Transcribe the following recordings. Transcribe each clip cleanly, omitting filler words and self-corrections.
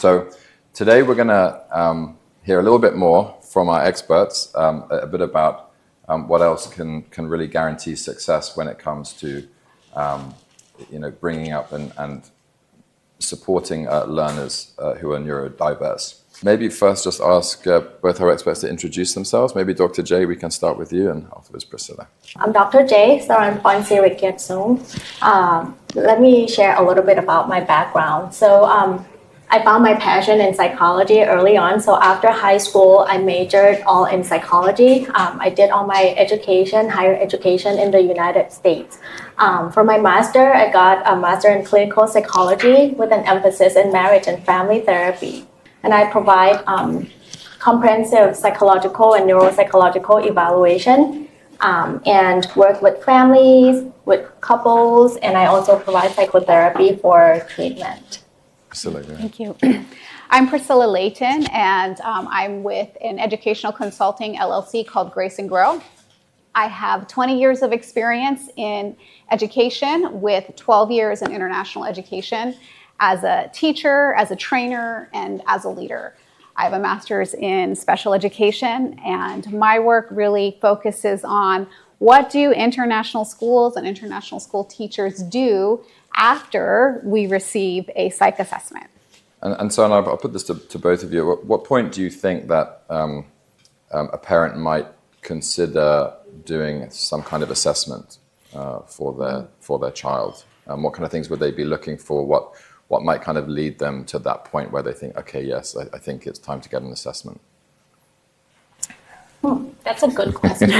So today we're going to hear a little bit more from our experts, a bit about what else can really guarantee success when it comes to bringing up and supporting learners who are neurodiverse. Maybe first just ask both our experts to introduce themselves. Maybe Dr. J, we can start with you, and afterwards Priscilla. I'm Dr. J, Sarunporn Sirikietsong. Let me share a little bit about my background. So I found my passion in psychology early on. So after high school, I majored all in psychology. I did all my education, higher education in the United States. For my master, I got a master in clinical psychology with an emphasis in marriage and family therapy. And I provide comprehensive psychological and neuropsychological evaluation and work with families, with couples, and I also provide psychotherapy for treatment. Priscilla, thank you. I'm Priscilla Leighton, and I'm with an educational consulting LLC called Grace and Grow. I have 20 years of experience in education with 12 years in international education as a teacher, as a trainer, and as a leader. I have a master's in special education, and my work really focuses on what do international schools and international school teachers do after we receive a psych assessment. And so I'll put this to both of you. At what point do you think that a parent might consider doing some kind of assessment for their child? What kind of things would they be looking for? What might kind of lead them to that point where they think, okay, yes, I think it's time to get an assessment? That's a good question.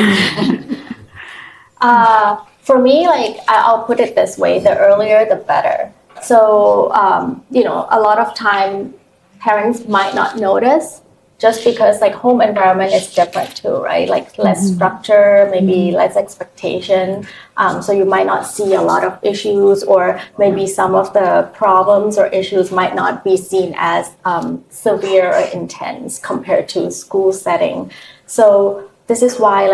For me, I'll put it this way, the earlier, the better. So, a lot of time parents might not notice just because home environment is different too, right? Less structure, maybe less expectation. So you might not see a lot of issues, or maybe some of the problems or issues might not be seen as severe or intense compared to school setting. So this is why,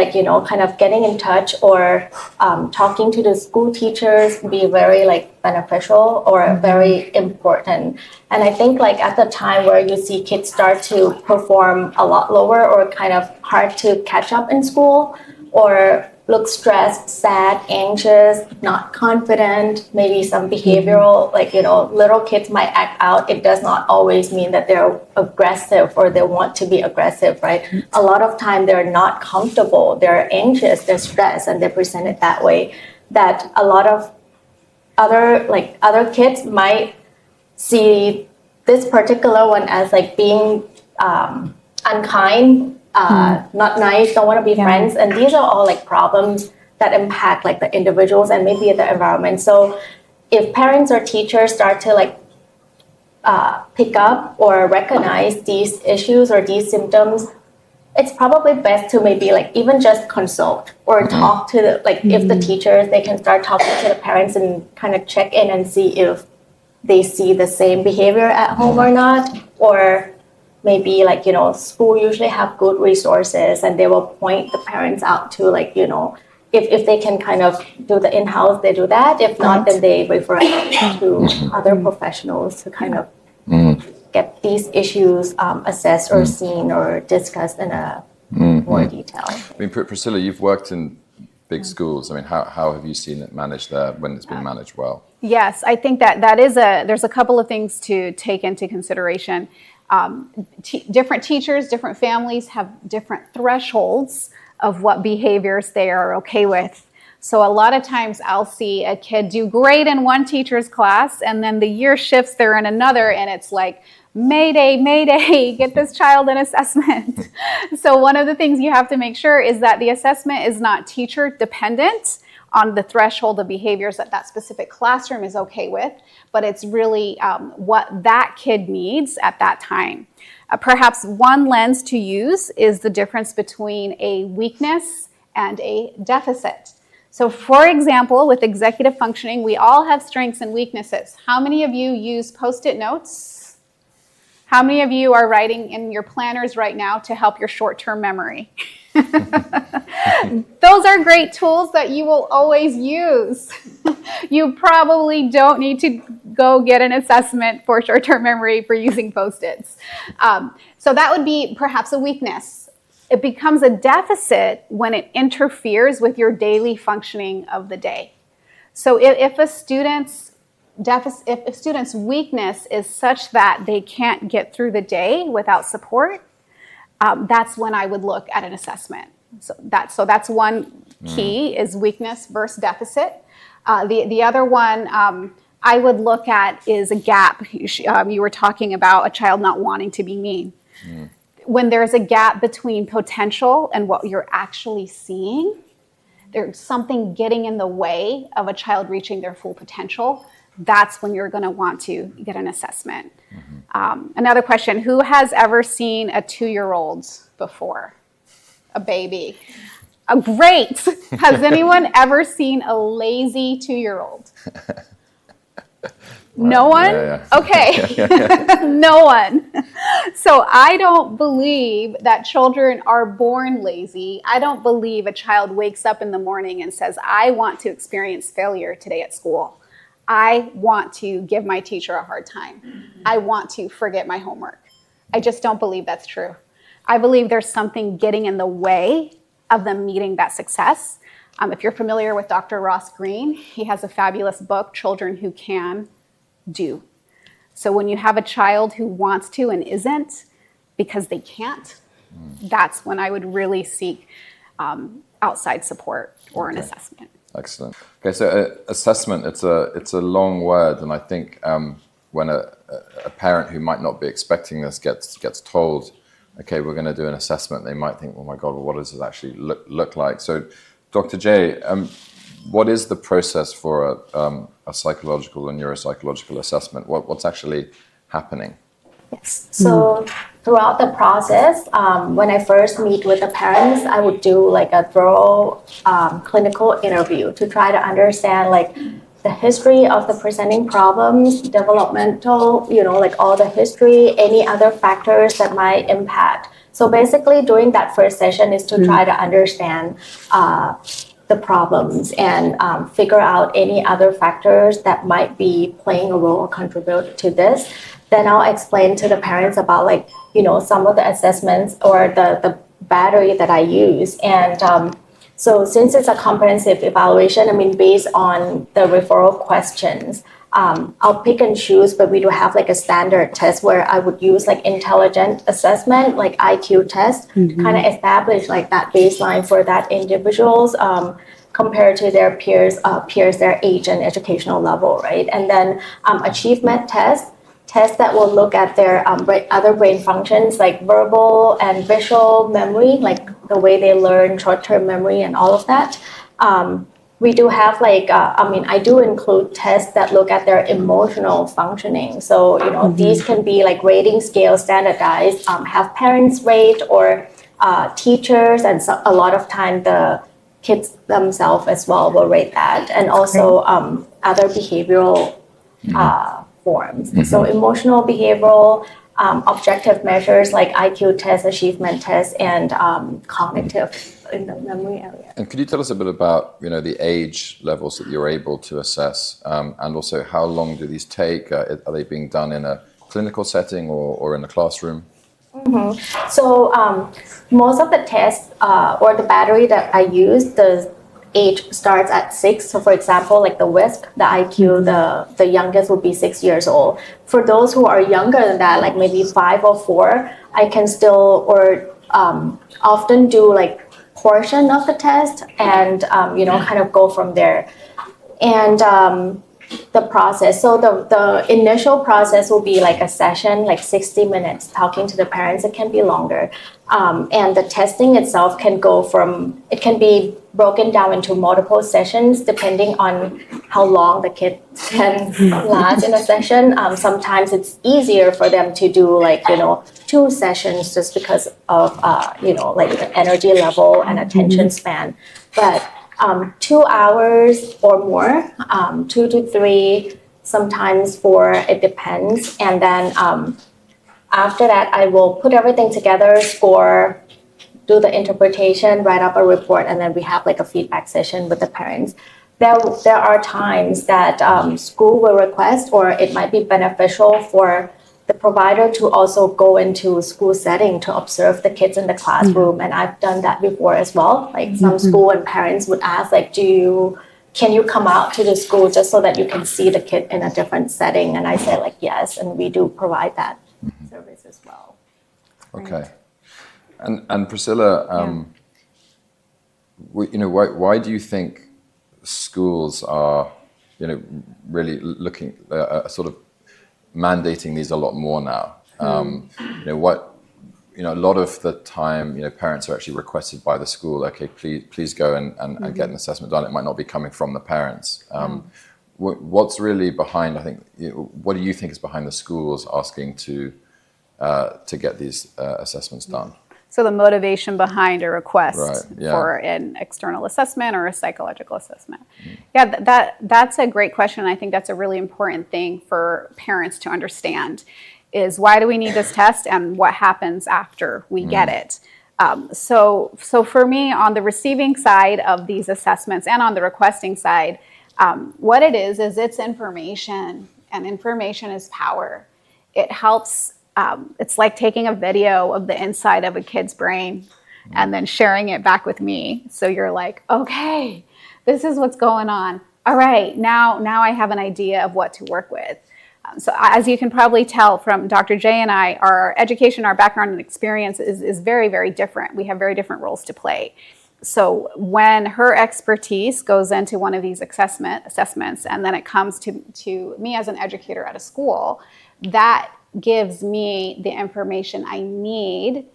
kind of getting in touch or talking to the school teachers be very beneficial or very important. And I think at the time where you see kids start to perform a lot lower or kind of hard to catch up in school, or look stressed, sad, anxious, not confident, maybe some behavioral, little kids might act out. It does not always mean that they're aggressive or they want to be aggressive, right? A lot of time they're not comfortable, they're anxious, they're stressed, and they present it that way. That a lot of other kids might see this particular one as being unkind, not nice, don't want to be friends. And these are all problems that impact the individuals and maybe the environment. So if parents or teachers start to pick up or recognize these issues or these symptoms, it's probably best to maybe even just consult or talk to if the teachers, they can start talking to the parents and kind of check in and see if they see the same behavior at home or not, or maybe school usually have good resources and they will point the parents out to if they can kind of do the in-house, they do that. If not, then they refer to other professionals to kind of get these issues assessed or seen or discussed in a more detail. I mean, Priscilla, you've worked in big schools. I mean, how have you seen it managed there when it's been managed well? Yes, I think there's a couple of things to take into consideration. Different teachers, different families have different thresholds of what behaviors they are okay with. So a lot of times I'll see a kid do great in one teacher's class, and then the year shifts, they're in another, and it's Mayday, Mayday, get this child an assessment. So one of the things you have to make sure is that the assessment is not teacher dependent on the threshold of behaviors that specific classroom is okay with, but it's really what that kid needs at that time. Perhaps one lens to use is the difference between a weakness and a deficit. So for example, with executive functioning, we all have strengths and weaknesses. How many of you use Post-it notes? How many of you are writing in your planners right now to help your short-term memory? Those are great tools that you will always use. You probably don't need to go get an assessment for short-term memory for using Post-its. So that would be perhaps a weakness. It becomes a deficit when it interferes with your daily functioning of the day. So if a student's weakness is such that they can't get through the day without support, that's when I would look at an assessment. So that's one key is weakness versus deficit. The other one I would look at is a gap. You were talking about a child not wanting to be mean. When there's a gap between potential and what you're actually seeing, there's something getting in the way of a child reaching their full potential. That's when you're going to want to get an assessment. Another question, who has ever seen a 2-year-old before? A baby. Great. Has anyone ever seen a lazy 2-year-old? No one? Yeah. Okay. No one. So I don't believe that children are born lazy. I don't believe a child wakes up in the morning and says, I want to experience failure today at school. I want to give my teacher a hard time. I want to forget my homework. I just don't believe that's true. I believe there's something getting in the way of them meeting that success. If you're familiar with Dr. Ross Green, he has a fabulous book, Children Who Can Do. So when you have a child who wants to and isn't because they can't, that's when I would really seek outside support or an assessment. Excellent. Okay, so assessment, it's a long word, and I think when a parent who might not be expecting this gets told, okay, we're going to do an assessment, they might think, oh my God, well, what does it actually look like? So, Dr. J, what is the process for a psychological and neuropsychological assessment? What's actually happening? Yes. So throughout the process, when I first meet with the parents, I would do like a thorough clinical interview to try to understand like the history of the presenting problems, developmental, like all the history, any other factors that might impact. So basically during that first session is to try to understand the problems and figure out any other factors that might be playing a role or contribute to this. Then I'll explain to the parents about like, some of the assessments or the battery that I use. And so since it's a comprehensive evaluation, based on the referral questions, I'll pick and choose, but we do have like a standard test where I would use like intelligent assessment, like IQ test, to kind of establish like that baseline for that individuals compared to their peers, their age and educational level, right? And then achievement test that will look at their other brain functions like verbal and visual memory, like the way they learn short-term memory and all of that. We do have like, I do include tests that look at their emotional functioning. So, these can be like rating scale standardized, have parents rate or teachers, and so a lot of time the kids themselves as well will rate that. And also other behavioral forms. So emotional, behavioral, objective measures like IQ tests, achievement tests, and cognitive in the memory area. And could you tell us a bit about, the age levels that you're able to assess, and also how long do these take? Are they being done in a clinical setting or in a classroom? So most of the tests or the battery that I use, the age starts at 6. So for example, like the WISC, the IQ, the youngest would be 6 years old. For those who are younger than that, like maybe 5 or 4, I can still often do like portion of the test and kind of go from there. And the process, so the initial process will be like a session, like 60 minutes talking to the parents. It can be longer, and the testing itself can be broken down into multiple sessions depending on how long the kid can last in a session. Sometimes it's easier for them to do like 2 sessions just because of like the energy level and attention span, but 2 hours or more, 2 to 3, sometimes 4, it depends. And then after that, I will put everything together, score, do the interpretation, write up a report, and then we have like a feedback session with the parents. there are times that school will request, or it might be beneficial for the provider to also go into school setting to observe the kids in the classroom. And I've done that before as well. Like some school and parents would ask, like, can you come out to the school just so that you can see the kid in a different setting? And I say like, yes, and we do provide that service as well. Okay. And Priscilla, why do you think schools are, really looking, sort of mandating these a lot more now? A lot of the time, parents are actually requested by the school, okay, please go and get an assessment done. It might not be coming from the parents. What's really behind, I think, what do you think is behind the schools asking to get these assessments done? So the motivation behind a request Right, for an external assessment or a psychological assessment. That's a great question. I think that's a really important thing for parents to understand is why do we need this test and what happens after we get it. So for me, on the receiving side of these assessments and on the requesting side, what it is it's information, and information is power. It helps. It's like taking a video of the inside of a kid's brain and then sharing it back with me. So you're like, okay, this is what's going on. All right, now I have an idea of what to work with. So as you can probably tell from Dr. J and I, our education, our background and experience is very, very different. We have very different roles to play. So when her expertise goes into one of these assessments, and then it comes to me as an educator at a school, that gives me the information I need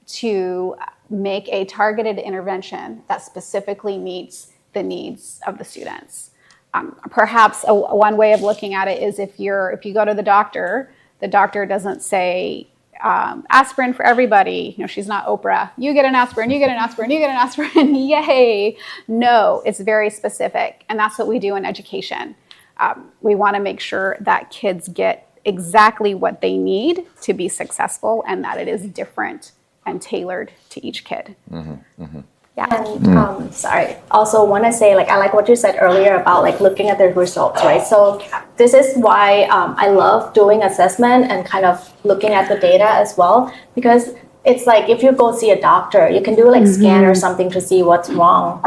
to make a targeted intervention that specifically meets the needs of the students. Perhaps one way of looking at it is if you go to the doctor doesn't say aspirin for everybody. She's not Oprah. You get an aspirin, you get an aspirin, you get an aspirin. Yay. No, it's very specific. And that's what we do in education. We want to make sure that kids get exactly what they need to be successful, and that it is different and tailored to each kid. And sorry, also want to say, I like what you said earlier about looking at the results, right? So this is why I love doing assessment and kind of looking at the data as well, because it's like if you go see a doctor, you can do scan or something to see what's wrong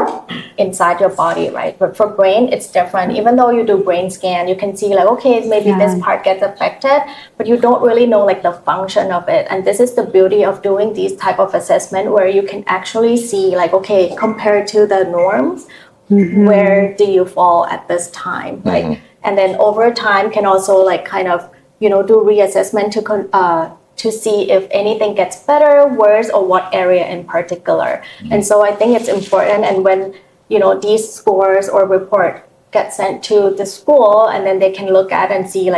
inside your body, right? But for brain, it's different. Even though you do brain scan, you can see okay, maybe this part gets affected, but you don't really know the function of it. And this is the beauty of doing these type of assessment where you can actually see okay, compared to the norms, where do you fall at this time, right? And then over time can also kind of, do reassessment to see if anything gets better, worse, or what area in particular. And so I think it's important. And when, these scores or report get sent to the school, and then they can look at and see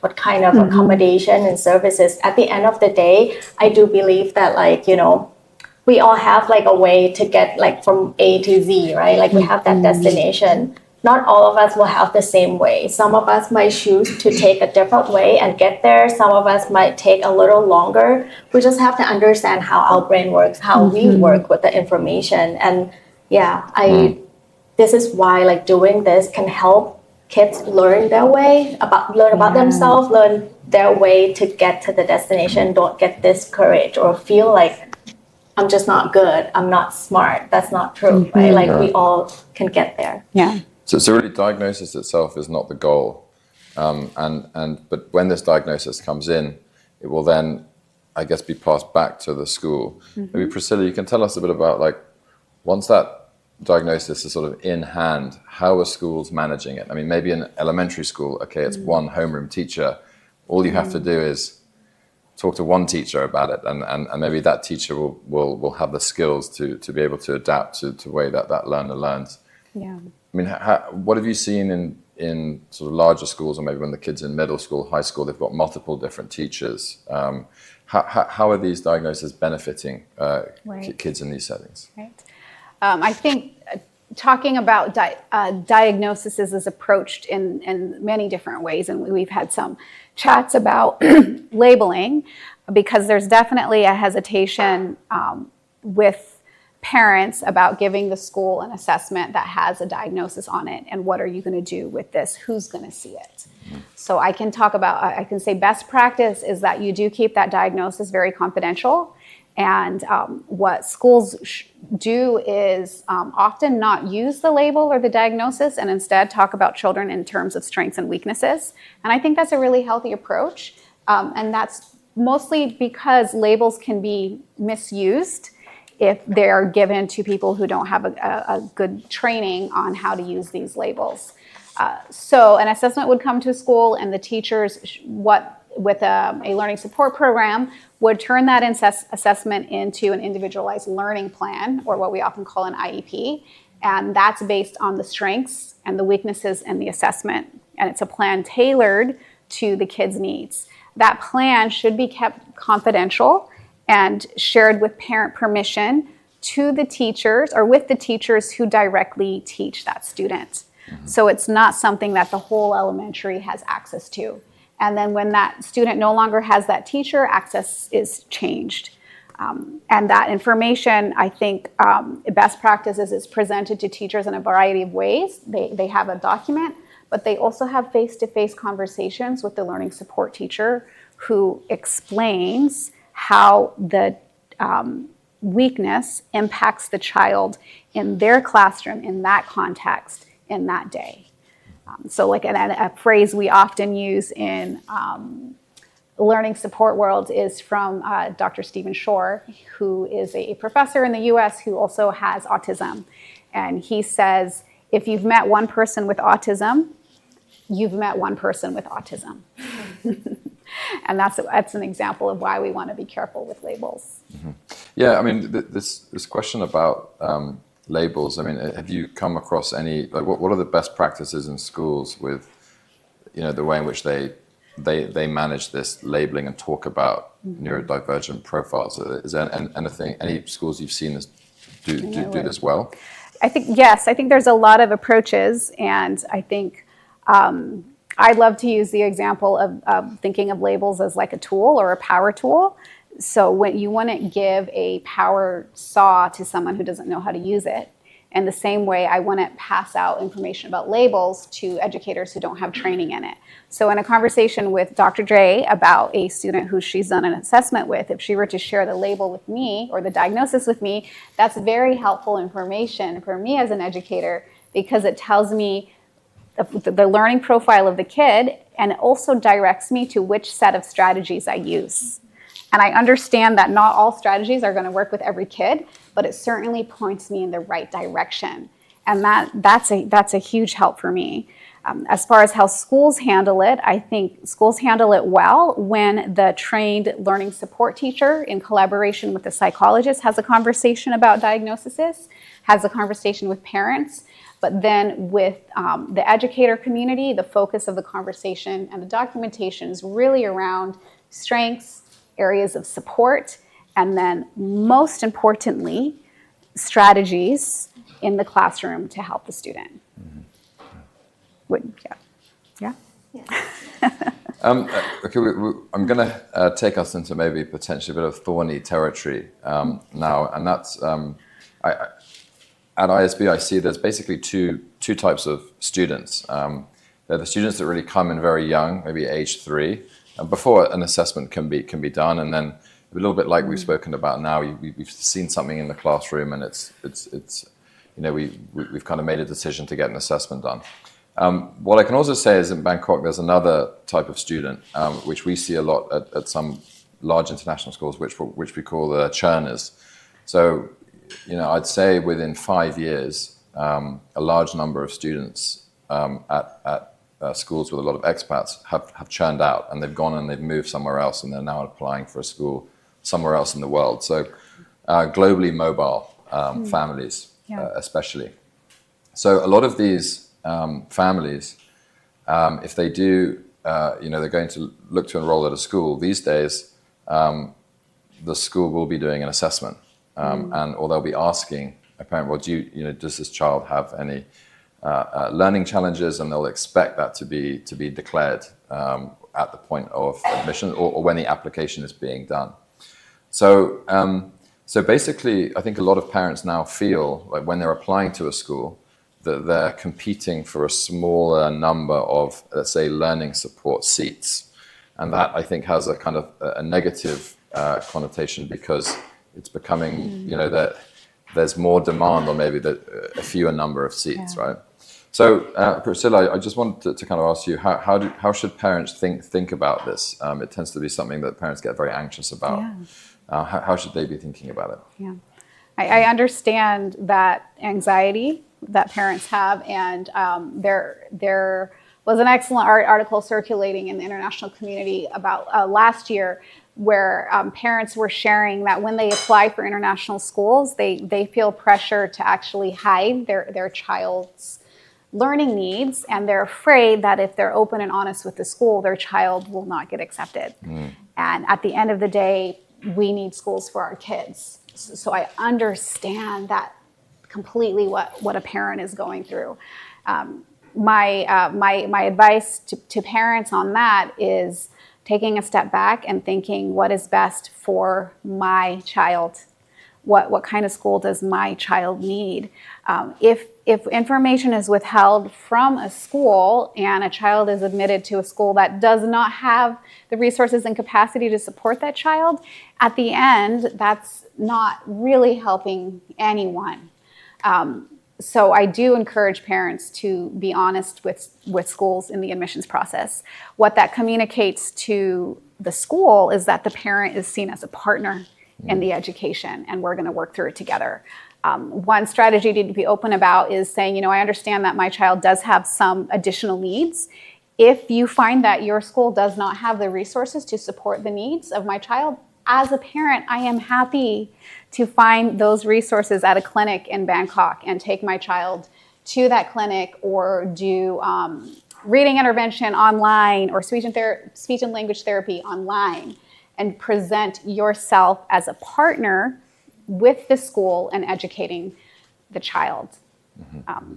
what kind of accommodation and services. At the end of the day, I do believe that we all have a way to get from A to Z, right? We have that destination. Not all of us will have the same way. Some of us might choose to take a different way and get there. Some of us might take a little longer. We just have to understand how our brain works, how we work with the information. And this is why doing this can help kids learn their way, learn about themselves, learn their way to get to the destination. Don't get discouraged or feel I'm just not good, I'm not smart. That's not true, right? We all can get there. Yeah. So really diagnosis itself is not the goal. But when this diagnosis comes in, it will then, I guess, be passed back to the school. Maybe Priscilla, you can tell us a bit about once that diagnosis is sort of in hand, how are schools managing it? I mean, maybe in elementary school, okay, it's one homeroom teacher. All you have to do is talk to one teacher about it, and maybe that teacher will have the skills to be able to adapt to the way that learner learns. Yeah. I mean, what have you seen in sort of larger schools, or maybe when the kids in middle school, high school, they've got multiple different teachers? How are these diagnoses benefiting kids in these settings? Right. I think talking about diagnosis is approached in many different ways, and we've had some chats about labeling, because there's definitely a hesitation with parents about giving the school an assessment that has a diagnosis on it, and what are you going to do with this? Who's going to see it? So I can say best practice is that you do keep that diagnosis very confidential. And what schools do is often not use the label or the diagnosis, and instead talk about children in terms of strengths and weaknesses. And I think that's a really healthy approach. And that's mostly because labels can be misused if they're given to people who don't have a good training on how to use these labels. So an assessment would come to school, and the teachers, with a learning support program, would turn that assessment into an individualized learning plan, or what we often call an IEP. And that's based on the strengths and the weaknesses in the assessment. And it's a plan tailored to the kids' needs. That plan should be kept confidential and shared with parent permission to the teachers, or with the teachers who directly teach that student. So it's not something that the whole elementary has access to. And then when that student no longer has that teacher, access is changed. And that information, I think, best practices is presented to teachers in a variety of ways. They have a document, but they also have face-to-face conversations with the learning support teacher, who explains how the weakness impacts the child in their classroom, in that context, in that day. So like a phrase we often use in learning support world is from Dr. Stephen Shore, who is a professor in the US who also has autism. And he says, if you've met one person with autism, you've met one person with autism. And that's an example of why we want to be careful with labels. Mm-hmm. Yeah, I mean, this question about labels, I mean, have you come across any, like, what are the best practices in schools with, the way in which they manage this labeling and talk about neurodivergent profiles? Is there any schools you've seen do this well? I think, yes, I think there's a lot of approaches, and I think I love to use the example of thinking of labels as like a tool or a power tool. So when you want to give a power saw to someone who doesn't know how to use it, in the same way I want to pass out information about labels to educators who don't have training in it. So in a conversation with Dr. J about a student who she's done an assessment with, if she were to share the label with me or the diagnosis with me, that's very helpful information for me as an educator, because it tells me the learning profile of the kid, and it also directs me to which set of strategies I use. And I understand that not all strategies are going to work with every kid, but it certainly points me in the right direction. And that's a huge help for me. As far as how schools handle it, I think schools handle it well when the trained learning support teacher, in collaboration with the psychologist, has a conversation about diagnoses, has a conversation with parents. But then with the educator community, the focus of the conversation and the documentation is really around strengths, areas of support, and then most importantly, strategies in the classroom to help the student. Yeah. Okay, I'm going to take us into maybe potentially a bit of thorny territory now, and that's at ISB, I see there's basically two types of students. They're the students that really come in very young, maybe age 3, and before an assessment can be done, and then a little bit like we've spoken about now, we've seen something in the classroom, and we've kind of made a decision to get an assessment done. What I can also say is in Bangkok, there's another type of student, which we see a lot at some large international schools, which we call the churners. So, I'd say within 5 years, a large number of students at schools with a lot of expats have churned out, and they've gone and they've moved somewhere else, and they're now applying for a school somewhere else in the world. So globally mobile families, especially. So a lot of these families, if they do, they're going to look to enroll at a school these days, the school will be doing an assessment. Or they'll be asking a parent, well, does this child have any learning challenges? And they'll expect that to be declared at the point of admission or when the application is being done. So So basically, I think a lot of parents now feel like when they're applying to a school that they're competing for a smaller number of, let's say, learning support seats. And that, I think, has a kind of a negative connotation because it's becoming, that there's more demand on maybe a fewer number of seats, right? So, Priscilla, I just wanted to kind of ask you, how should parents think about this? It tends to be something that parents get very anxious about. How should they be thinking about it? Yeah, I understand that anxiety that parents have, and there was an excellent article circulating in the international community about last year where parents were sharing that when they apply for international schools, they feel pressure to actually hide their child's learning needs, and they're afraid that if they're open and honest with the school, their child will not get accepted. And at the end of the day, we need schools for our kids. So I understand that completely what a parent is going through. My advice to parents on that is taking a step back and thinking, what is best for my child? What kind of school does my child need? If information is withheld from a school and a child is admitted to a school that does not have the resources and capacity to support that child, at the end, that's not really helping anyone. So I do encourage parents to be honest with schools in the admissions process. What that communicates to the school is that the parent is seen as a partner in the education, and we're going to work through it together. One strategy to be open about is saying, I understand that my child does have some additional needs. If you find that your school does not have the resources to support the needs of my child, as a parent, I am happy to find those resources at a clinic in Bangkok and take my child to that clinic, or do reading intervention online or speech and language therapy online, and present yourself as a partner with the school and educating the child.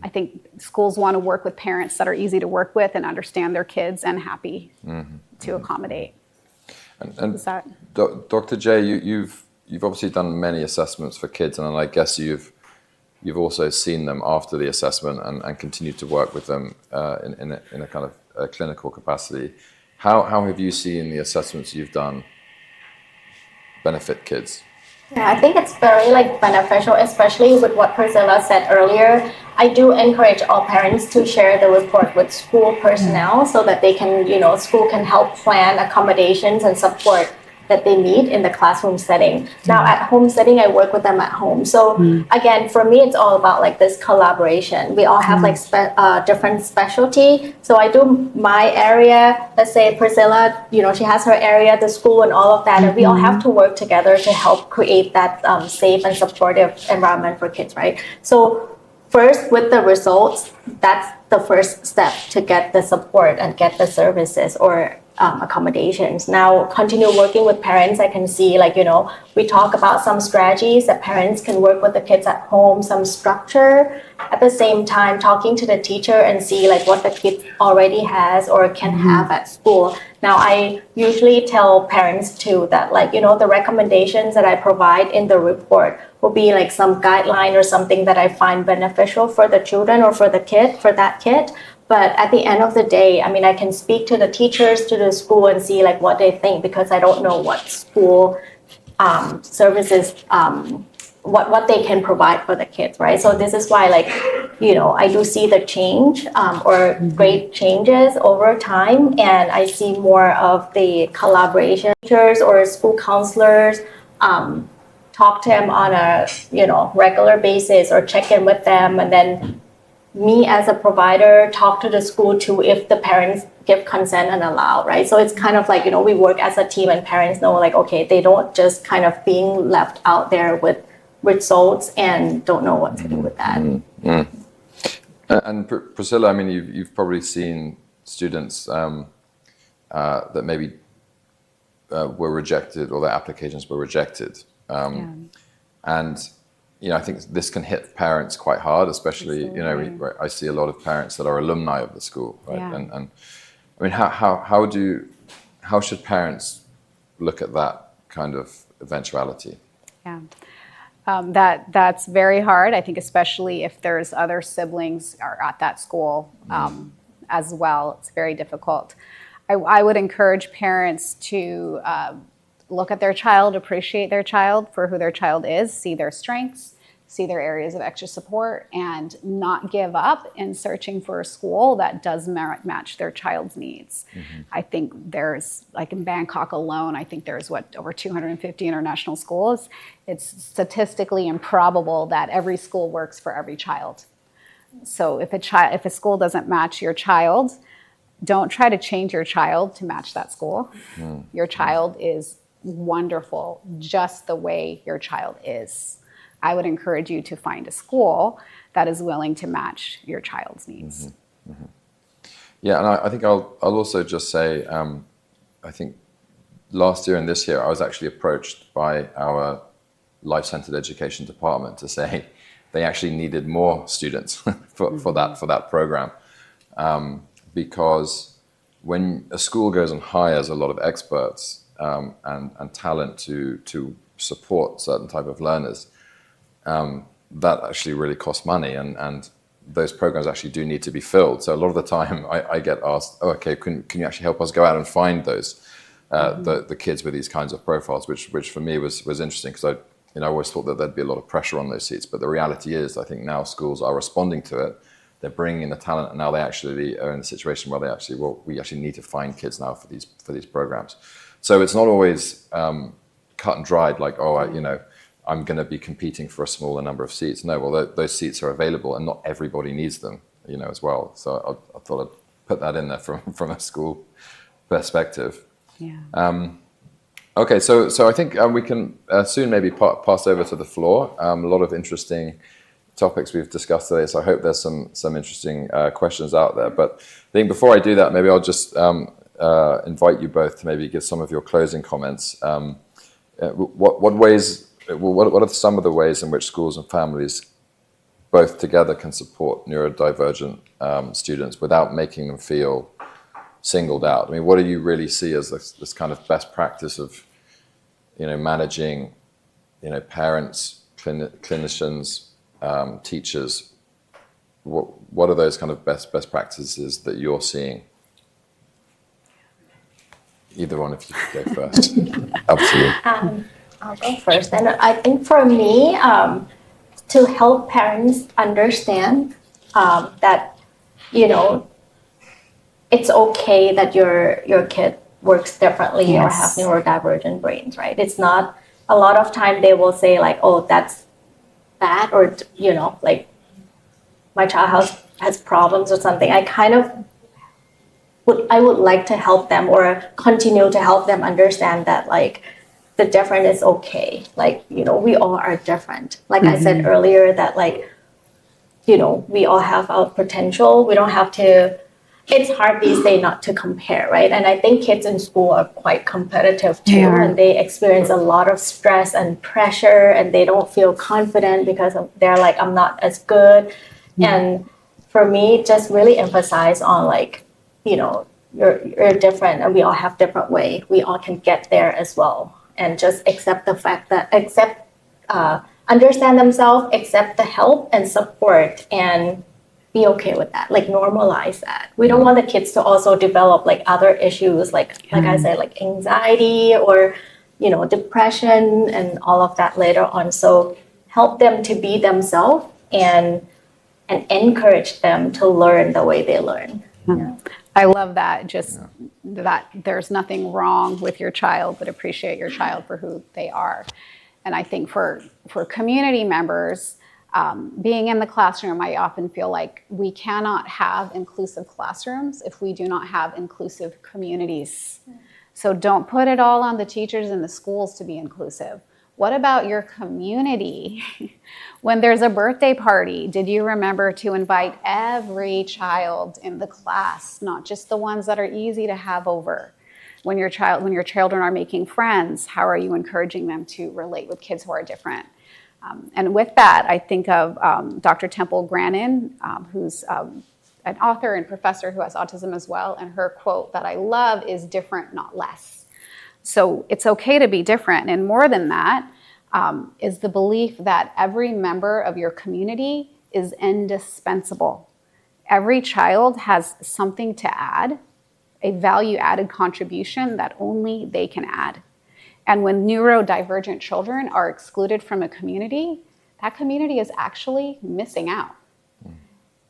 I think schools want to work with parents that are easy to work with and understand their kids and happy to accommodate. And Dr. J, you've obviously done many assessments for kids, and I guess you've also seen them after the assessment and continued to work with them in a kind of a clinical capacity. How have you seen the assessments you've done benefit kids? Yeah, I think it's very beneficial, especially with what Priscilla said earlier. I do encourage all parents to share the report with school personnel so that they can, school can help plan accommodations and support that they need in the classroom setting. Now at home setting, I work with them at home. So again, for me, it's all about this collaboration. We all have different specialty. So I do my area, let's say Priscilla, she has her area, the school and all of that. And we all have to work together to help create that safe and supportive environment for kids, right? So first, with the results, that's the first step to get the support and get the services or accommodations. Now, continue working with parents. I can see, we talk about some strategies that parents can work with the kids at home, some structure. At the same time, talking to the teacher and see what the kid already has or can have at school. Now, I usually tell parents too that, the recommendations that I provide in the report will be some guideline or something that I find beneficial for the children or for that kid. But at the end of the day, I can speak to the teachers, to the school, and see what they think, because I don't know what school services, what they can provide for the kids, right? So this is why, I do see the change or great changes over time, and I see more of the collaboration teachers or school counselors. Talk to them on a regular basis or check in with them, and then me as a provider talk to the school too if the parents give consent and allow, right? So it's kind of we work as a team, and parents know okay, they don't just kind of being left out there with results and don't know what to do with that. And Priscilla, you've probably seen students that maybe were rejected, or their applications were rejected. And I think this can hit parents quite hard, especially, I see a lot of parents that are alumni of the school, right? Yeah. And how should parents look at that kind of eventuality? Yeah. That's very hard. I think especially if there's other siblings are at that school as well. It's very difficult. I would encourage parents to look at their child, appreciate their child for who their child is, see their strengths, see their areas of extra support, and not give up in searching for a school that does match their child's needs. I think there's, like in Bangkok alone, I think there's over 250 international schools. It's statistically improbable that every school works for every child. So if a school doesn't match your child, don't try to change your child to match that school. Your child is wonderful just the way your child is. I would encourage you to find a school that is willing to match your child's needs. Yeah, and I think I'll also just say, I think last year and this year, I was actually approached by our life-centered education department to say they actually needed more students for that program, because when a school goes and hires a lot of experts and talent to support certain type of learners, that actually really costs money, and those programs actually do need to be filled. So a lot of the time I get asked, oh, okay, can you actually help us go out and find those, the kids with these kinds of profiles, which for me was interesting, because I always thought that there'd be a lot of pressure on those seats. But the reality is, I think now schools are responding to it. They're bringing in the talent, and now they actually are in a situation where we actually need to find kids now for these programs. So it's not always cut and dried, like, I'm going to be competing for a smaller number of seats. No, well, those seats are available, and not everybody needs them, as well. So I thought I'd put that in there from a school perspective. Yeah. Okay, so I think we can soon maybe pass over to the floor. A lot of interesting topics we've discussed today, so I hope there's some interesting questions out there. But I think before I do that, maybe I'll just invite you both to maybe give some of your closing comments. What are some of the ways in which schools and families both together can support neurodivergent students without making them feel singled out? I mean, what do you really see as this kind of best practice of, managing, parents, clinicians, teachers? What are those kind of best practices that you're seeing? Either one of you could go first. Up to you. I'll go first. And I think for me, to help parents understand that, it's okay that your kid works differently or have neurodivergent brains, right? It's not, a lot of time they will say like, oh, that's bad, or, like my child has problems or something. I would like to help them, or continue to help them understand that, like, the different is okay. Like, we all are different. Like I said earlier, that, like, we all have our potential. We don't have to, it's hard these days not to compare, right? And I think kids in school are quite competitive too, and they experience a lot of stress and pressure, and they don't feel confident because they're like, I'm not as good. And for me, just really emphasize on, like, you're different, and we all have different way. We all can get there as well. And just accept the fact that, understand themselves, accept the help and support, and be okay with that. Like, normalize that. We don't want the kids to also develop like other issues, like I said, like anxiety or, depression and all of that later on. So help them to be themselves and encourage them to learn the way they learn. Yeah. I love that. That there's nothing wrong with your child, but appreciate your child for who they are. And I think for community members, being in the classroom, I often feel like we cannot have inclusive classrooms if we do not have inclusive communities. So don't put it all on the teachers and the schools to be inclusive. What about your community? When there's a birthday party, did you remember to invite every child in the class, not just the ones that are easy to have over? When your children are making friends, how are you encouraging them to relate with kids who are different? And with that, I think of Dr. Temple Grandin, who's an author and professor who has autism as well. And her quote that I love is, different, not less. So it's okay to be different. And more than that, is the belief that every member of your community is indispensable. Every child has something to add, a value-added contribution that only they can add. And when neurodivergent children are excluded from a community, that community is actually missing out.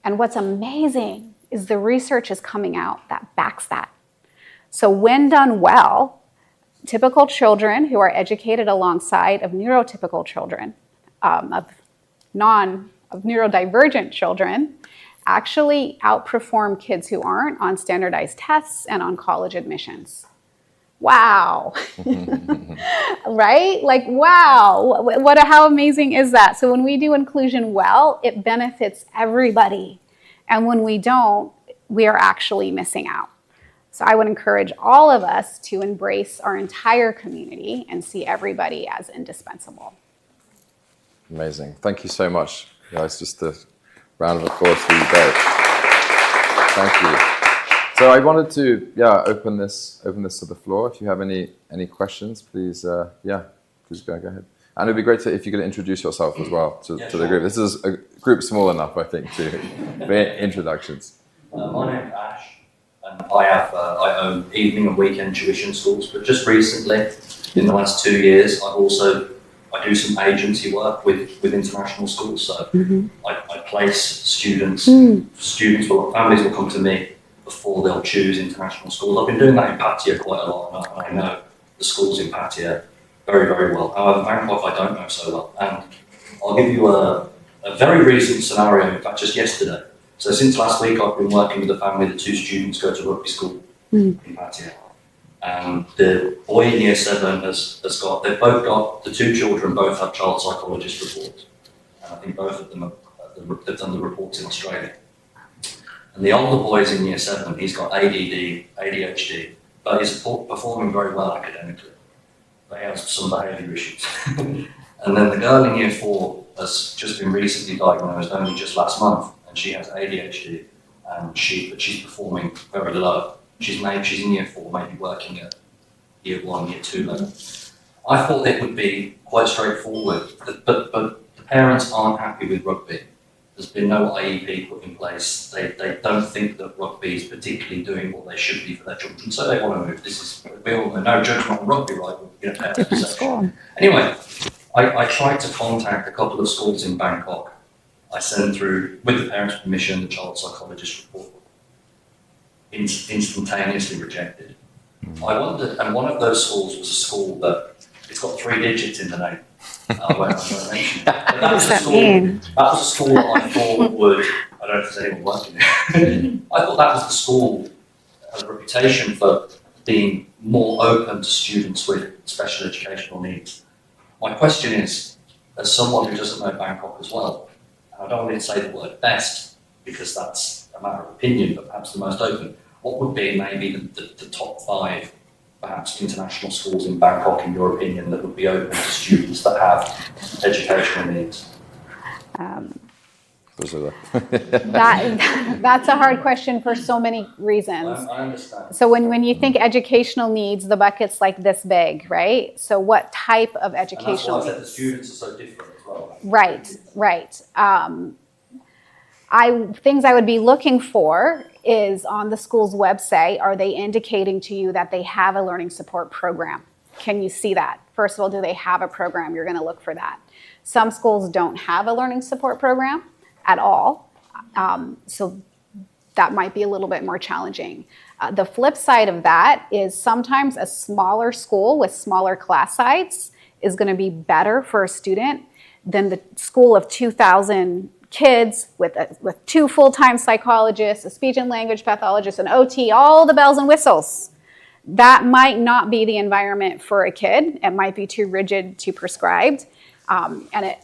And what's amazing is the research is coming out that backs that. So when done well, typical children who are educated alongside of neurotypical children, of neurodivergent children, actually outperform kids who aren't on standardized tests and on college admissions. Wow. Right? Like, wow. How amazing is that? So when we do inclusion well, it benefits everybody. And when we don't, we are actually missing out. So I would encourage all of us to embrace our entire community and see everybody as indispensable. Amazing. Thank you so much, guys. Just a round of applause for you both. Thank you. So I wanted to, open this to the floor. If you have any questions, please, please go ahead. And it'd be great if you could introduce yourself as well to the group. This is a group small enough, I think, for introductions. My name's Ash, and I own evening and weekend tuition schools. But just recently, in the last 2 years, I do some agency work with international schools. So I place students. Families will come to me before they'll choose international schools. I've been doing that in Pattaya quite a lot, and I know the schools in Pattaya very, very well. However, Bangkok I don't know so well. And I'll give you a very recent scenario, in fact, just yesterday. So since last week, I've been working with a family. The 2 students go to rugby school in Pattaya. And the boy in year 7 the 2 children both have child psychologist reports. And I think both of them they've done the reports in Australia. And the older boy's in year 7, he's got ADD, ADHD, but he's performing very well academically. But he has some behaviour issues. And then the girl in year 4 has just been recently diagnosed, only just last month, and she has ADHD, but she's performing very low. She's in year 4, maybe working at year 1, year 2 level. I thought it would be quite straightforward, but the parents aren't happy with rugby. There's been no IEP put in place. They don't think that rugby is particularly doing what they should be for their children, so they want to move. We all know, no judgment on rugby, right? Different school. Anyway, I tried to contact a couple of schools in Bangkok. I sent through, with the parents' permission, the child psychologist report. Instantaneously rejected. I wondered, and one of those schools was a school that it's got 3 digits in the name. I won't mention it. But that was a school that I thought would, I don't know if there's anyone working there. I thought that was the school has a reputation for being more open to students with special educational needs. My question is, as someone who doesn't know Bangkok as well, and I don't want to say the word best because that's a matter of opinion, but perhaps the most open, what would be maybe the top 5 perhaps international schools in Bangkok, in your opinion, that would be open to students that have educational needs? That's a hard question for so many reasons. I understand. So when you think educational needs, the bucket's like this big, right? So what type of educational needs? And that's why I said the students are so different as well. Right. Things I would be looking for is on the school's website, are they indicating to you that they have a learning support program? Can you see that? First of all, do they have a program? You're going to look for that. Some schools don't have a learning support program at all. So that might be a little bit more challenging. The flip side of that is sometimes a smaller school with smaller class size is going to be better for a student than the school of 2,000 kids with 2 full-time psychologists, a speech and language pathologist, an OT, all the bells and whistles. That might not be the environment for a kid. It might be too rigid, too prescribed.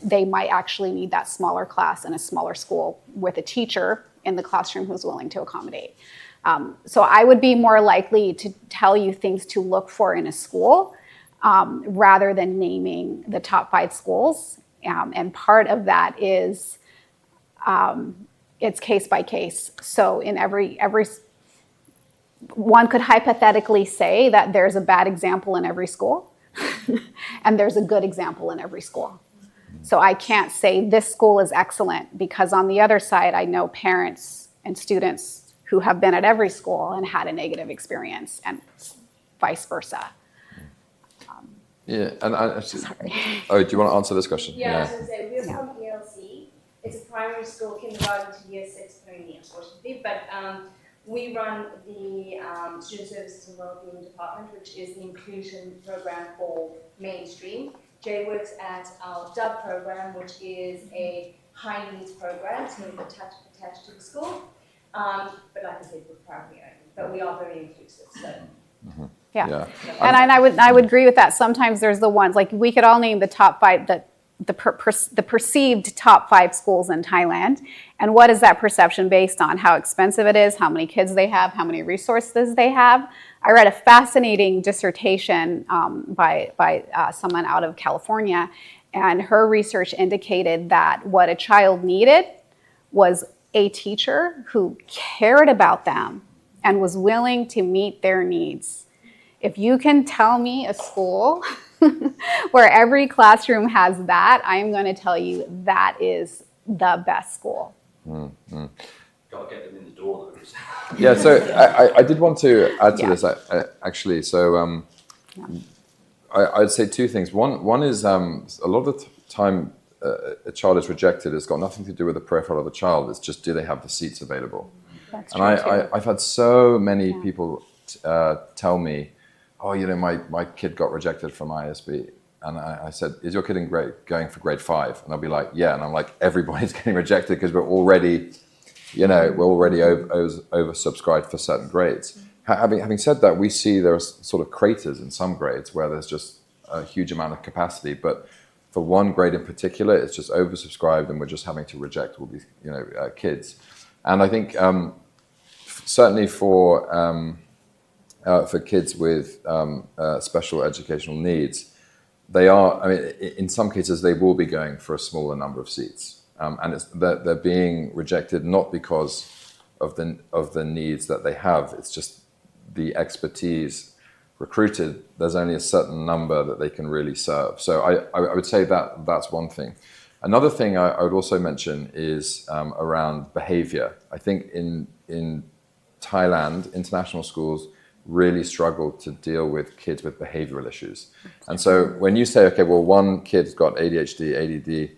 They might actually need that smaller class in a smaller school with a teacher in the classroom who's willing to accommodate. So I would be more likely to tell you things to look for in a school rather than naming the top 5 schools. And part of that is it's case by case. So in every one could hypothetically say that there's a bad example in every school. And there's a good example in every school. So I can't say this school is excellent, because on the other side, I know parents and students who have been at every school and had a negative experience, and vice versa. Yeah, and Sorry. oh, do you want to answer this question? Yeah, I was going to say, we're from ELC. It's a primary school, kindergarten to year 6 only, unfortunately. But we run the Student Services and Wellbeing Department, which is the inclusion program for mainstream. Jay works at our DOVE program, which is a high needs program. It's not attached to the school. But like I said, we're primary only. But we are very inclusive. So. Mm-hmm. Yeah. And I would agree with that. Sometimes there's the ones, like we could all name the top 5, the perceived top 5 schools in Thailand. And what is that perception based on? How expensive it is, how many kids they have, how many resources they have. I read a fascinating dissertation by someone out of California, and her research indicated that what a child needed was a teacher who cared about them and was willing to meet their needs. If you can tell me a school where every classroom has that, I am going to tell you that is the best school. Mm-hmm. Got to get them in the door, though. Yeah, so I did want to add to this, actually. So I'd say 2 things. One is a lot of the time a child is rejected. It's got nothing to do with the profile of the child. It's just, do they have the seats available? That's and true too. I've had so many people tell me, oh, my kid got rejected from ISB. And I said, is your kid going for grade 5? And they'll be like, yeah. And I'm like, everybody's getting rejected because we're already oversubscribed for certain grades. Having said that, we see there are sort of craters in some grades where there's just a huge amount of capacity. But for one grade in particular, it's just oversubscribed, and we're just having to reject all these kids. And I think certainly for kids with special educational needs, they are, in some cases, they will be going for a smaller number of seats. And they're being rejected not because of the needs that they have. It's just the expertise recruited. There's only a certain number that they can really serve. So I would say that's one thing. Another thing I would also mention is around behavior. I think in Thailand, international schools really struggle to deal with kids with behavioral issues. And so when you say, okay, well, one kid's got ADHD, ADD,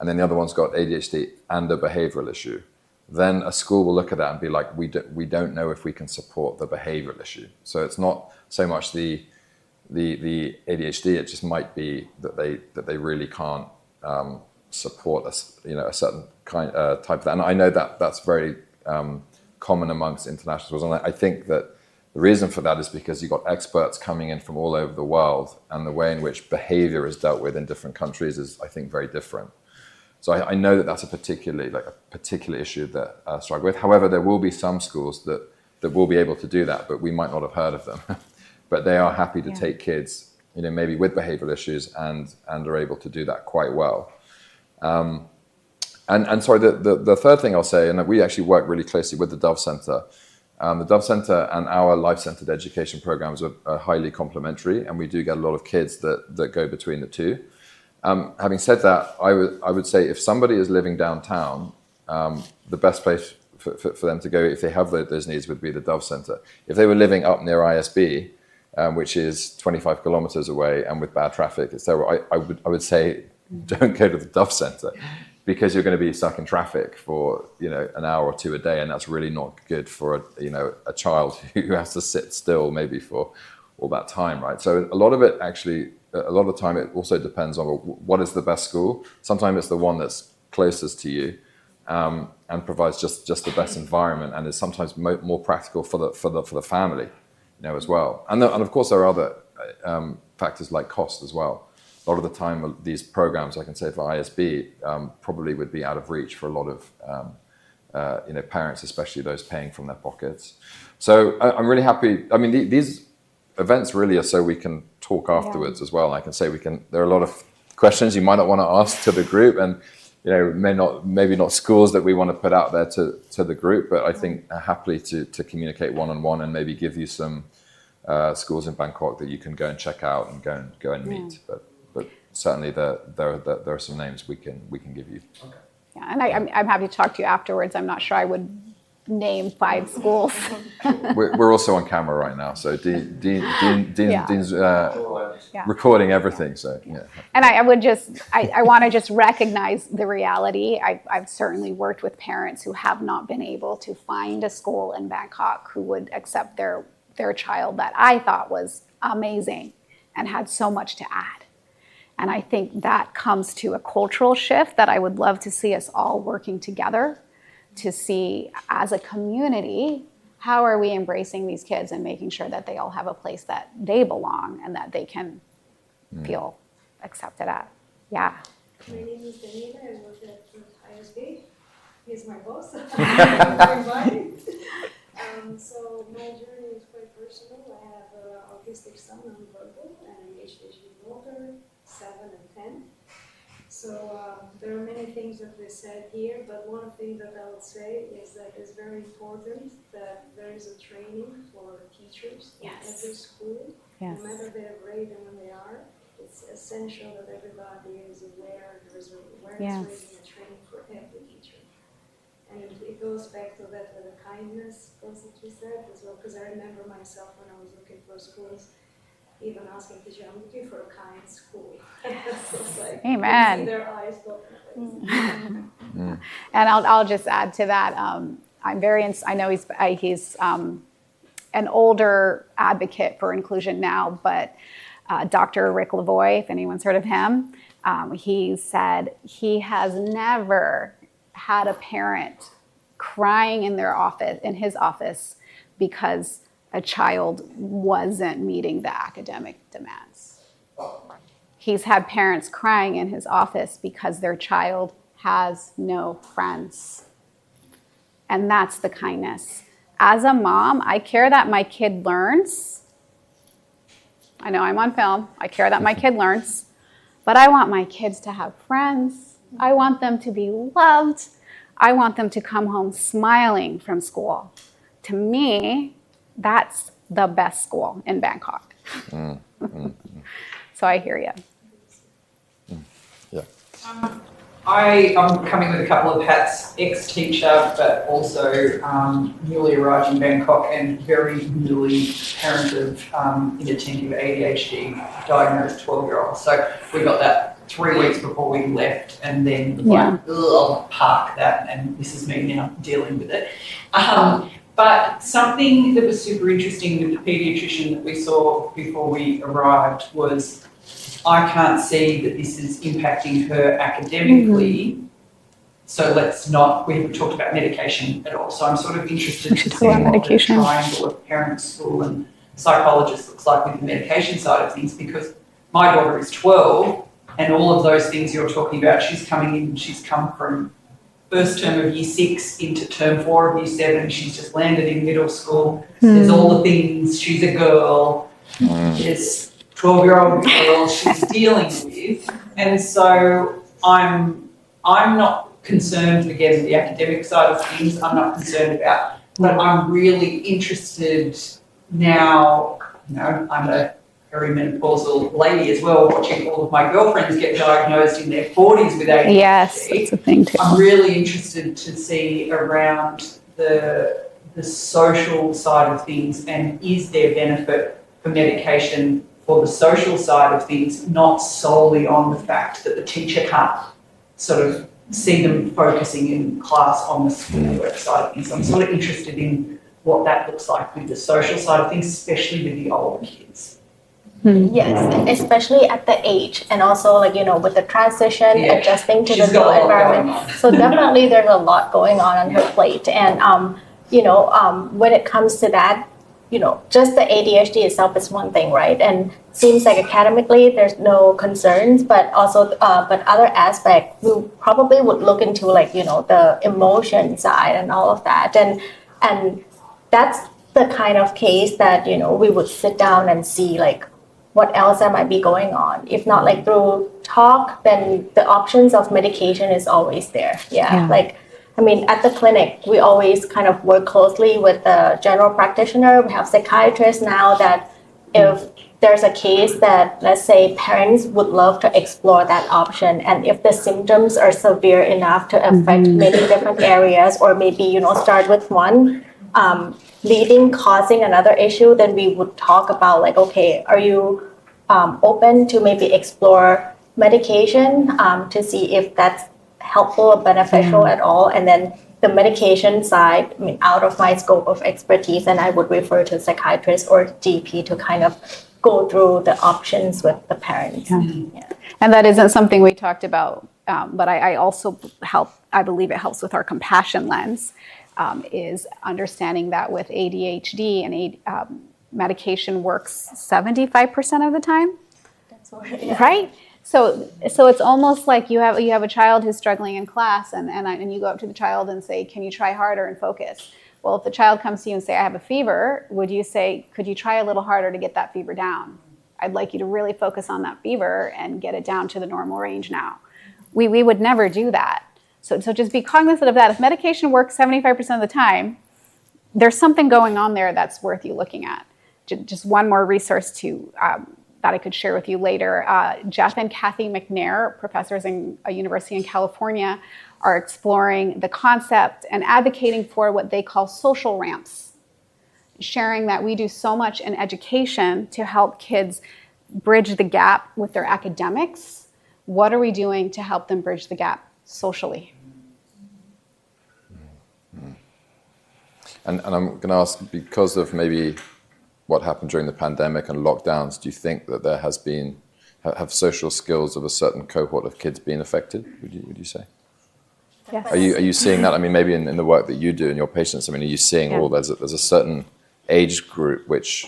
and then the other one's got ADHD and a behavioral issue, then a school will look at that and be like, we don't know if we can support the behavioral issue. So it's not so much the ADHD, it just might be that they really can't support a certain kind type of that. And I know that that's very common amongst international schools. And I think that the reason for that is because you've got experts coming in from all over the world, and the way in which behavior is dealt with in different countries is, I think, very different. So I know that that's a particular issue that I struggle with. However, there will be some schools that will be able to do that, but we might not have heard of them. But they are happy to take kids, maybe with behavioral issues, and are able to do that quite well. And sorry, the third thing I'll say, and we actually work really closely with the Dove Center. The Dove Center and our life-centered education programs are highly complementary, and we do get a lot of kids that go between the two. Having said that, I would say if somebody is living downtown, the best place for them to go if they have those needs would be the Dove Center. If they were living up near ISB, which is 25 kilometers away and with bad traffic, etc., I would say don't go to the Dove Center, because you're going to be stuck in traffic for an hour or 2 a day, and that's really not good for a child who has to sit still maybe for all that time, right? So a lot of the time it also depends on what is the best school. Sometimes it's the one that's closest to you and provides just the best environment, and is sometimes more practical for the family, as well. And of course there are other factors like cost as well. A lot of the time, these programs, I can say for ISB, probably would be out of reach for a lot of parents, especially those paying from their pockets. So I'm really happy. These events really are so we can talk afterwards as well. I can say there are a lot of questions you might not want to ask to the group, and maybe not schools that we want to put out there to the group, but I think happily to communicate one-on-one and maybe give you some schools in Bangkok that you can go and check out and go and meet. But certainly there are some names we can give you. Okay. Yeah, and I'm happy to talk to you afterwards. I'm not sure I would name 5 schools. We're also on camera right now, so Dean's recording everything. So yeah. And I want to just recognize the reality. I've certainly worked with parents who have not been able to find a school in Bangkok who would accept their child that I thought was amazing and had so much to add. And I think that comes to a cultural shift that I would love to see us all working together to see as a community, how are we embracing these kids and making sure that they all have a place that they belong and that they can feel accepted at. Yeah. My name is Daniela. I work at ISB. He's my boss. So my journey is quite personal. I have an autistic son, nonverbal, and an ADHD daughter, 7 and 10. So there are many things that we said here, but one thing that I would say is that it's very important that there is a training for teachers in every school, no matter their grade and when they are. It's essential that everybody is aware, there is awareness raising and training for every teacher. And it goes back to that with the kindness that you said as well, because I remember myself when I was looking for schools, even asking teacher, I'm looking for a kind school. It's like, amen. You see their eyes go. And I'll just add to that. I'm very. I know he's an older advocate for inclusion now, but Dr. Rick Lavoie, if anyone's heard of him, he said he has never had a parent crying in his office because a child wasn't meeting the academic demands. He's had parents crying in his office because their child has no friends. And that's the kindness. As a mom, I care that my kid learns. I know I'm on film. I care that my kid learns. But I want my kids to have friends. I want them to be loved. I want them to come home smiling from school. To me, that's the best school in Bangkok. So I hear you. Yeah. I am coming with a couple of hats, ex-teacher, but also newly arrived in Bangkok and very newly parent of inattentive ADHD, diagnosed 12-year-old. So we got that 3 weeks before we left, and then park that, and this is me now dealing with it. But something that was super interesting with the paediatrician that we saw before we arrived was, I can't see that this is impacting her academically. So we haven't talked about medication at all. So I'm sort of interested to see what the triangle of parent, school and psychologist looks like with the medication side of things, because my daughter is 12 and all of those things you're talking about, she's come from first term of year 6 into term 4 of year 7. She's just landed in middle school. There's all the things, she's a girl. There's 12-year-old girl she's dealing with. And so I'm not concerned, again, with the academic side of things, I'm not concerned about, but I'm really interested now, I'm a perimenopausal lady as well, watching all of my girlfriends get diagnosed in their 40s with ADHD. Yes, that's a thing too. I'm really interested to see around the social side of things, and is there benefit for medication for the social side of things, not solely on the fact that the teacher can't sort of see them focusing in class on the schoolwork side of things. So I'm sort of interested in what that looks like with the social side of things, especially with the older kids. Yes, especially at the age, and also with the transition, adjusting to the new environment. So definitely there's a lot going on her plate. And, when it comes to that, just the ADHD itself is one thing, right? And seems like academically there's no concerns, but also, but other aspects we probably would look into the emotion side and all of that. And that's the kind of case that, we would sit down and see what else that might be going on. If not through talk, then the options of medication is always there. I mean, at the clinic, we always kind of work closely with the general practitioner. We have psychiatrists now that if there's a case that, let's say, parents would love to explore that option, and if the symptoms are severe enough to affect many different areas, or maybe, start with one, causing another issue, then we would talk about like, okay, are you open to maybe explore medication to see if that's helpful or beneficial at all? And then the medication side, I mean, out of my scope of expertise, and I would refer to psychiatrist or GP to kind of go through the options with the parents. Yeah. And that isn't something we talked about, but I also I believe it helps with our compassion lens, is understanding that with ADHD and medication works 75% of the time. That's right. Right? So it's almost like you have a child who's struggling in class, and you go up to the child and say, can you try harder and focus? Well, if the child comes to you and say, I have a fever, would you say, could you try a little harder to get that fever down? I'd like you to really focus on that fever and get it down to the normal range now. We would never do that. So just be cognizant of that. If medication works 75% of the time, there's something going on there that's worth you looking at. Just one more resource that I could share with you later. Jeff and Kathy McNair, professors in a university in California, are exploring the concept and advocating for what they call social ramps, sharing that we do so much in education to help kids bridge the gap with their academics. What are we doing to help them bridge the gap socially? And I'm going to ask, because of maybe what happened during the pandemic and lockdowns, do you think that there has been, have social skills of a certain cohort of kids been affected, would you say? Yes. Are you seeing that? I mean, maybe in the work that you do in your patients, I mean, are you seeing there's a certain age group which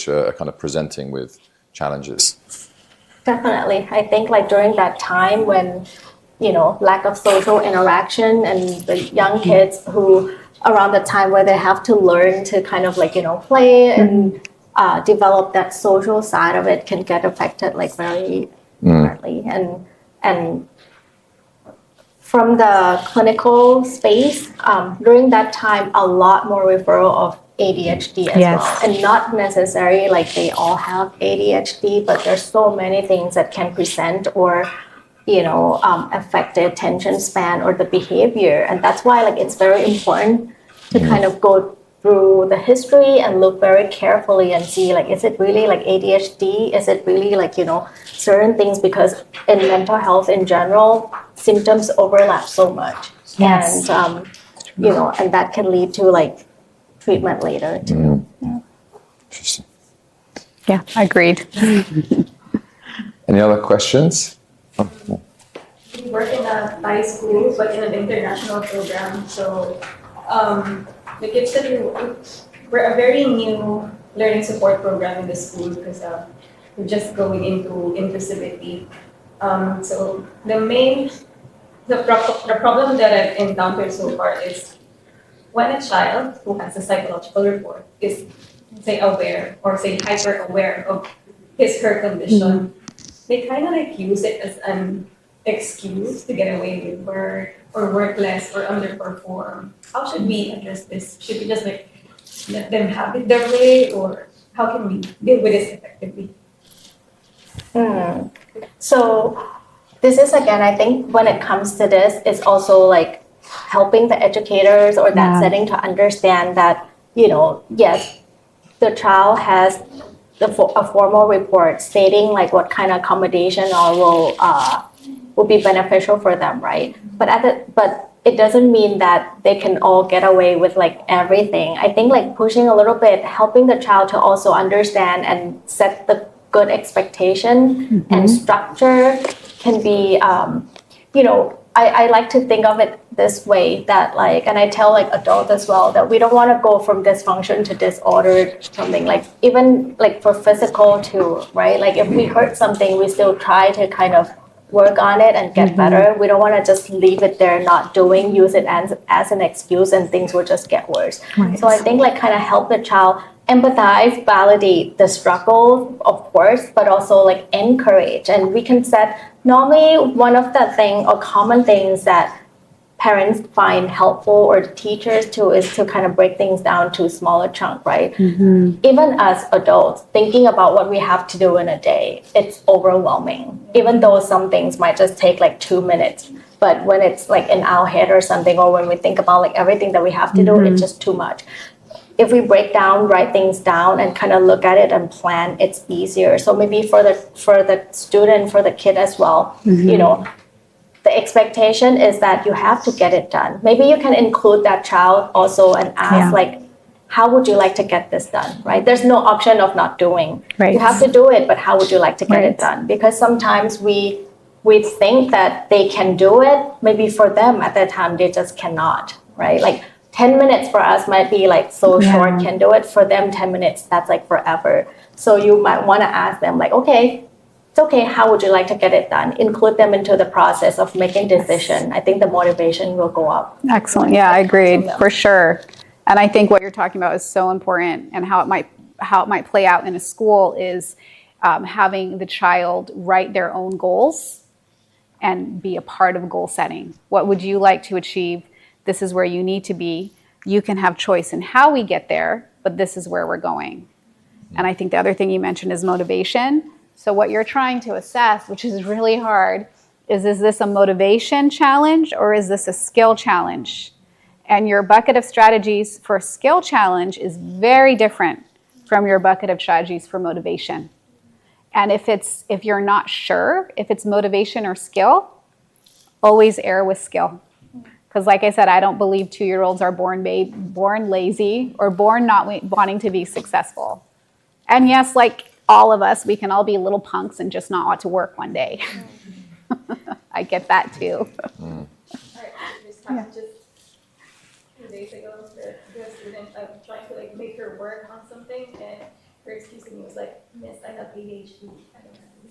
are kind of presenting with challenges? Definitely. I think like during that time when, lack of social interaction, and the young kids who around the time where they have to learn to kind of like, play and develop that social side of it can get affected like very hardly. And from the clinical space, during that time, a lot more referral of ADHD as well. And not necessarily like they all have ADHD, but there's so many things that can present or, affect the attention span or the behavior. And that's why like it's very important to kind of go through the history and look very carefully and see like, is it really like ADHD? Is it really like, certain things? Because in mental health in general, symptoms overlap so much. And, and that can lead to like treatment later too. Interesting. Yeah, agreed. Any other questions? Oh, no. We work in a Thai school, but in an international program. So the kids that we're a very new learning support program in the school because we're just going into inclusivity. So the problem that I've encountered so far is when a child who has a psychological report is, say, aware or say hyper aware of her condition, they kind of like use it as an excuse to get away with work or work less or underperform. How should we address this? Should we just like let them have it their way, or how can we deal with this effectively? So this is again, I think when it comes to this, it's also like helping the educators or that setting to understand that, yes, the child has a formal report stating like what kind of accommodation or will be beneficial for them, right? But it doesn't mean that they can all get away with like everything. I think like pushing a little bit, helping the child to also understand and set the good expectation and structure can be, I like to think of it this way that like, and I tell like adults as well, that we don't want to go from dysfunction to disorder, something like even like for physical too, right? Like if we hurt something, we still try to kind of work on it and get better. We don't want to just leave it there, not doing, use it as an excuse, and things will just get worse. Right. So I think like kind of help the child empathize, validate the struggle, of course, but also like encourage. And we can set, normally one of the thing or common things that parents find helpful, or the teachers too, is to kind of break things down to smaller chunks, right? Even as adults, thinking about what we have to do in a day, it's overwhelming. Even though some things might just take like 2 minutes, but when it's like in our head or something, or when we think about like everything that we have to do, it's just too much. If we break down, write things down, and kind of look at it and plan, it's easier. So maybe for the student, for the kid as well, you know, the expectation is that you have to get it done. Maybe you can include that child also and ask like, how would you like to get this done, right? There's no option of not doing. Right. You have to do it, but how would you like to get it done? Because sometimes we think that they can do it. Maybe for them at that time, they just cannot, right? Like 10 minutes for us might be like so short, can do it. For them, 10 minutes, that's like forever. So you might want to ask them like, okay, it's okay, how would you like to get it done? Include them into the process of making decision. I think the motivation will go up. Excellent. Yeah, I agreed, for sure. And I think what you're talking about is so important, and how it might play out in a school is having the child write their own goals and be a part of goal setting. What would you like to achieve? This is where you need to be. You can have choice in how we get there, but this is where we're going. And I think the other thing you mentioned is motivation. So what you're trying to assess, which is really hard, is this a motivation challenge or is this a skill challenge? And your bucket of strategies for a skill challenge is very different from your bucket of strategies for motivation. And if you're not sure if it's motivation or skill, always err with skill. Because like I said, I don't believe 2-year-olds are born lazy or born not wanting to be successful. And yes, like all of us, we can all be little punks and just not want to work one day. I get that too. Alright, just talking just 2 days ago, the student trying to like make her work on something, and her excuse to me was like, "Miss, I have ADHD."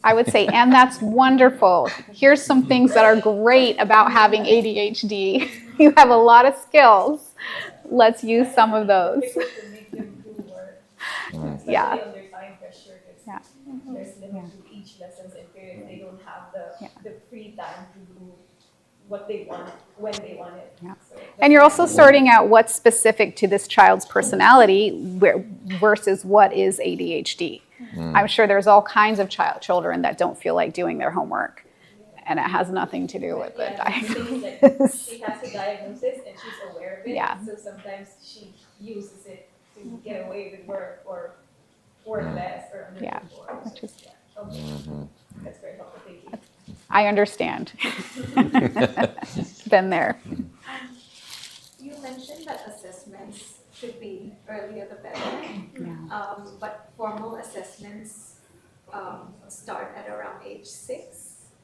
I would say, and that's wonderful. Here's some things that are great about having ADHD. You have a lot of skills. Let's use some of those. Yeah. There's limit to each lesson, and parents, they don't have the free time to do what they want when they want it. Yeah. So And you're also sorting out what's specific to this child's personality versus what is ADHD. I'm sure there's all kinds of children that don't feel like doing their homework, and it has nothing to do with the diagnosis. she has a diagnosis and she's aware of it. Yeah. So sometimes she uses it to get away with work or work less or Yeah. which is that's very helpful. Thank you. I understand. Been there. You mentioned that assessments should be earlier the better, but formal assessments start at around age 6.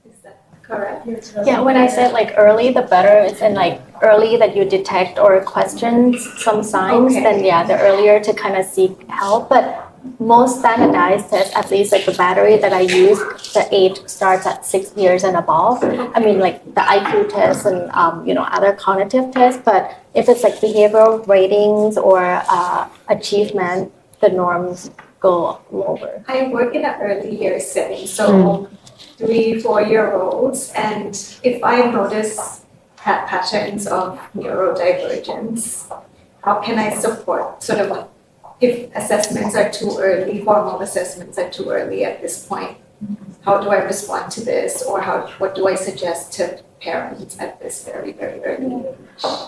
Is that correct? Yeah, when I said like early, the better. It's in like early that you detect or question some signs, then yeah, the earlier to kind of seek help. But most standardized tests, at least like the battery that I use, the age starts at 6 years and above. I mean, like the IQ tests and other cognitive tests. But if it's like behavioral ratings or achievement, the norms go lower. I work in an early years setting, so 3-4-year-olds, and if I notice patterns of neurodivergence, how can I support sort of if assessments are too early, formal assessments are too early at this point? How do I respond to this, or what do I suggest to parents at this very, very early age?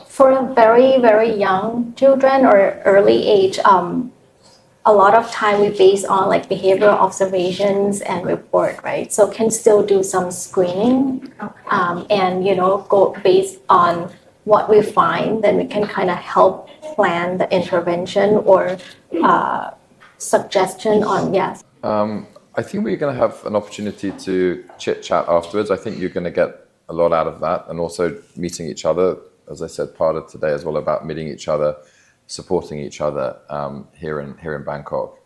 For very, very young children or early age, a lot of time we base on like behavioral observations and report, right? So can still do some screening, and go based on what we find, then we can kind of help plan the intervention or suggestion on I think we're going to have an opportunity to chit chat afterwards. I think you're going to get a lot out of that, and also meeting each other. As I said, part of today as well about meeting each other, supporting each other here in Bangkok.